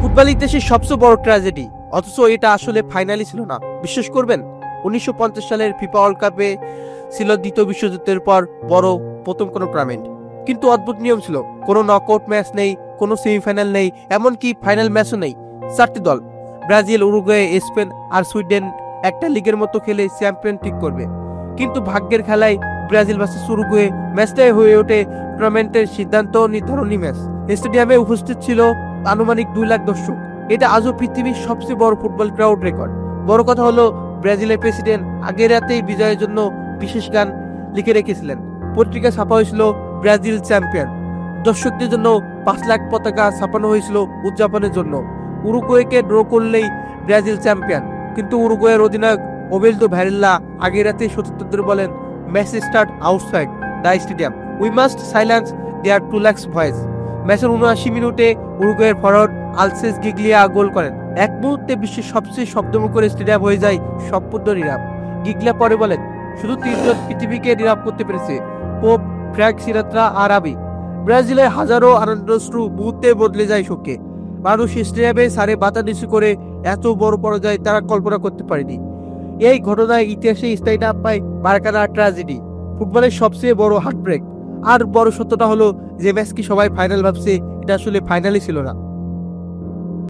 Football ইতিহাসের সবচেয়ে বড় ট্র্যাজেডি, অথচ এটা আসলে ফাইনালই ছিল না। বিশ্বাস করবেন, 1950 সালের ফিফা ওয়ার্ল্ড কাপে ছিল দ্বিতীয় বিশ্বযুদ্ধের পর প্রথম কোনো টুর্নামেন্ট। কিন্তু অদ্ভুত নিয়ম ছিল, কোনো নকআউট ম্যাচ নেই, কোনো সেমিফাইনাল নেই, এমনকি ফাইনাল ম্যাচও নেই। 4টি দল, ব্রাজিল, উরুগুয়ে, স্পেন আর সুইডেন একটা লিগের মতো খেলে চ্যাম্পিয়ন ঠিক করবে। কিন্তু ভাগ্যের খেলায় ব্রাজিল ভার্সেস উরুগুয়ে ম্যাচটাই হয়ে ওঠে টুর্নামেন্টের সিদ্ধান্ত নির্ধারণী ম্যাচ। স্টেডিয়ামে উপস্থিত ছিল আনুমানিক 2 লাখ দর্শক। এটা আজও পৃথিবীর সবচেয়ে বড় ফুটবল ক্রাউড রেকর্ড। বড় কথা হলো, ব্রাজিলের প্রেসিডেন্ট আগের রাতেই বিজয়ের জন্য বিশেষ গান লিখে রেখেছিলেন। পত্রিকা ছাপা হয়েছিল ব্রাজিল চ্যাম্পিয়ন। দর্শকদের জন্য 5 লাখ পতাকা ছাপানো হয়েছিল উদযাপনের জন্য। উরুগুয়েকে ড্র করলেই ব্রাজিল চ্যাম্পিয়ন। কিন্তু উরুগুয়ের অধিনায়ক ওবেলদো ভ্যারেল্লা আগের রাতেই সতীর্থদের বলেন, match start outside the stadium, we must silence their 2 lakh voice. ম্যাচের 79 মিনিটে উরুগুয়ের ফরওয়ার্ড আলসেস গিগলিয়া গোল করেন। এক মুহূর্তে বিশ্বের সবচেয়ে শব্দমুখর স্টেডিয়াম হয়ে যায় সম্পূর্ণ নীরব। গিগলিয়া পরে বলেন, শুধু 3 জন পৃথিবীকে নীরব করতে পেরেছে, পোপ, ফ্র্যাঙ্ক সিনাত্রা আর আমি। ব্রাজিলের হাজারো আনন্দশ্রু মুহূর্তে বদলে যায় শোকে। মানুষ স্টেডিয়ামে সারে বাতা নিচু করে এত বড় পরাজয় তারা কল্পনা করতে পারেনি। এই ঘটনায় ইতিহাসে স্থায়ী নাম পায় মারাকানা ট্র্যাজেডি, ফুটবলের সবচেয়ে বড় হার্টব্রেক। আর বড় সত্যটা হলো যে ম্যাচ কি সবাই ফাইনাল ভাবছে, এটা আসলে ফাইনালই ছিল না।